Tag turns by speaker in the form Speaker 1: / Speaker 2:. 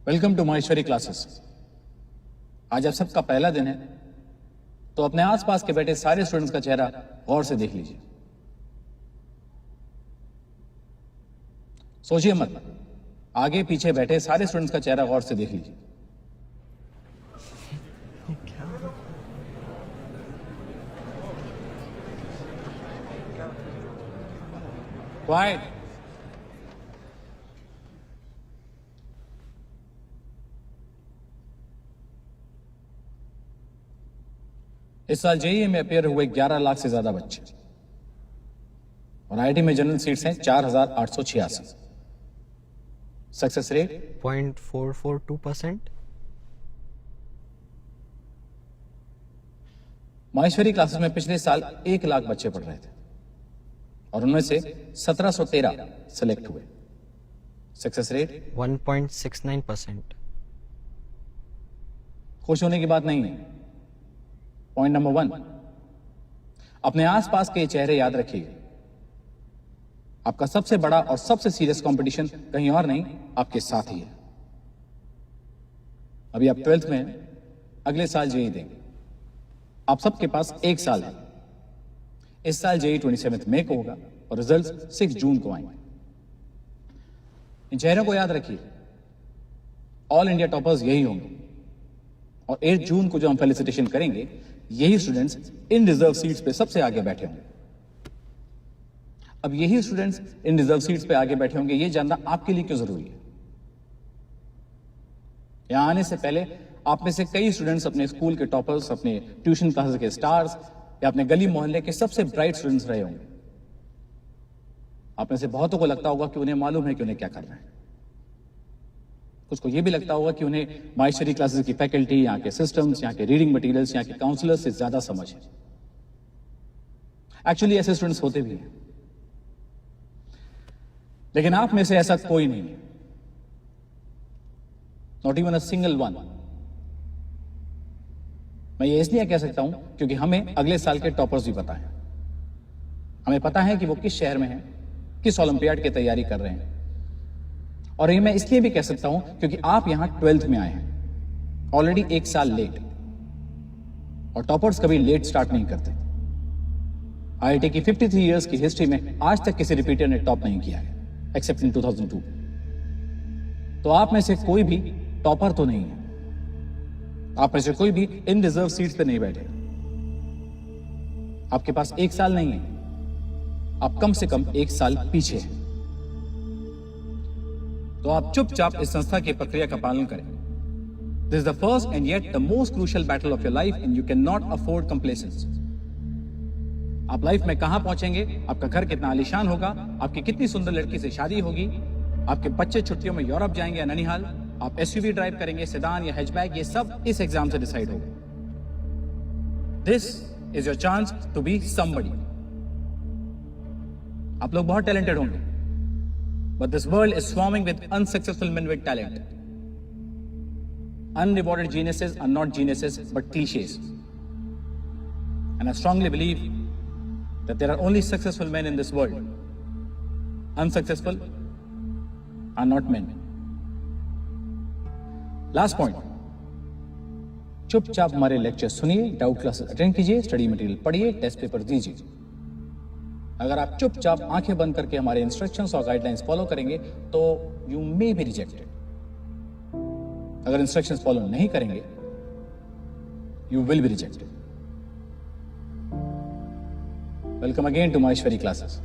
Speaker 1: Welcome to Maheshwari classes. आज आप सबका पहला दिन है, तो अपने आसपास के बैठे सारे स्टूडेंट्स का चेहरा गौर से देख लीजिए। सोचिए मत, आगे पीछे बैठे सारे स्टूडेंट्स का चेहरा गौर से देख लीजिए। क्वाइट। इस साल जेईई में अपेयर हुए 11 लाख से ज्यादा बच्चे और आईआईटी में जनरल सीट्स हैं 4,886। Success rate
Speaker 2: 0.442%।
Speaker 1: माहेश्वरी क्लासेस में पिछले साल 1 लाख बच्चे पढ़ रहे थे और उनमें से 1713 सिलेक्ट हुए। Success rate
Speaker 2: 1.69%।
Speaker 1: खुश होने की बात नहीं है। पॉइंट नंबर 1, अपने आसपास के चेहरे याद रखिए। आपका सबसे बड़ा और सबसे सीरियस कंपटीशन कहीं और नहीं, आपके साथ ही है। अभी आप 12th में हैं, अगले साल जेईई देंगे। आप सबके पास 1 साल है। इस साल जेईई 27 मई को होगा और रिजल्ट 6 जून को आएंगे। इन चेहरों को याद रखिए। ऑल इंडिया टॉपर्स यही होंगे और 8 जून को जो हम फेलिसिटेशन करेंगे, यही स्टूडेंट्स इन रिजर्व सीट्स पे सबसे आगे बैठे होंगे। अब यही स्टूडेंट्स इन रिजर्व सीट्स पे आगे बैठे होंगे, ये जानना आपके लिए क्यों जरूरी है? यहां आने से पहले आप में से कई स्टूडेंट्स अपने स्कूल के टॉपर्स, अपने ट्यूशन क्लासेस के स्टार्स या अपने गली मोहल्ले के सबसे ब्राइट स्टूडेंट्स रहे होंगे। आप में से बहुतों को लगता होगा कि उन्हें मालूम है कि उन्हें क्या करना है। उसको ये भी लगता होगा कि उन्हें माहेश्वरी क्लासेस की फैकल्टी, यहाँ के सिस्टम्स, यहाँ के रीडिंग मटेरियल्स, यहाँ के काउंसलर्स से ज्यादा समझ है। एक्चुअली ऐसे स्टूडेंट्स होते भी हैं, लेकिन आप में से ऐसा कोई नहीं है, not even a single one. मैं ये इसलिए कह सकता हूं क्योंकि हमें अगले साल के टॉपर्स भी पता है। हमें पता है कि वो किस शहर में हैं, किस ओलंपियाड की तैयारी कर रहे हैं। और ये मैं इसलिए भी कह सकता हूं क्योंकि आप यहां 12th में आए हैं, ऑलरेडी 1 साल लेट। और टॉपर्स कभी लेट स्टार्ट नहीं करते। आईआईटी की 53 इयर्स की हिस्ट्री में आज तक किसी रिपीटर ने टॉप नहीं किया है, एक्सेप्ट इन 2002। तो आप में से कोई भी टॉपर तो नहीं है। आप में से कोई भी इन रिजर्व सीट्स पे नहीं बैठे। आपके पास 1 साल नहीं है, आप कम से कम 1 साल पीछे हैं। तो आप चुपचाप इस संस्था की प्रक्रिया का पालन करें। This is the first and yet the most crucial battle of your life and you can not afford complacence. आप लाइफ में कहां पहुंचेंगे, आपका घर कितना आलीशान होगा, आपकी कितनी सुंदर लड़की से शादी होगी, आपके बच्चे छुट्टियों में यूरोप जाएंगे या ननिहाल, आप एसयूवी ड्राइव करेंगे, सेडान या हैचबैक, ये सब इस एग्जाम से डिसाइड होगा। This is your chance to be somebody. आप लोग बहुत टैलेंटेड होंगे, but this world is swarming with unsuccessful men with talent. Unrewarded geniuses are not geniuses but cliches. And I strongly believe that there are only successful men in this world. Unsuccessful are not men. Last point. चुपचाप हमारे lecture सुनिए, doubt classes attend कीजिए, study material पढ़िए, test paper दीजिए। अगर आप चुपचाप आंखें बंद करके हमारे इंस्ट्रक्शंस और गाइडलाइंस फॉलो करेंगे तो यू मे बी रिजेक्टेड। अगर इंस्ट्रक्शंस फॉलो नहीं करेंगे, you will be rejected. Welcome again to Maheshwari classes.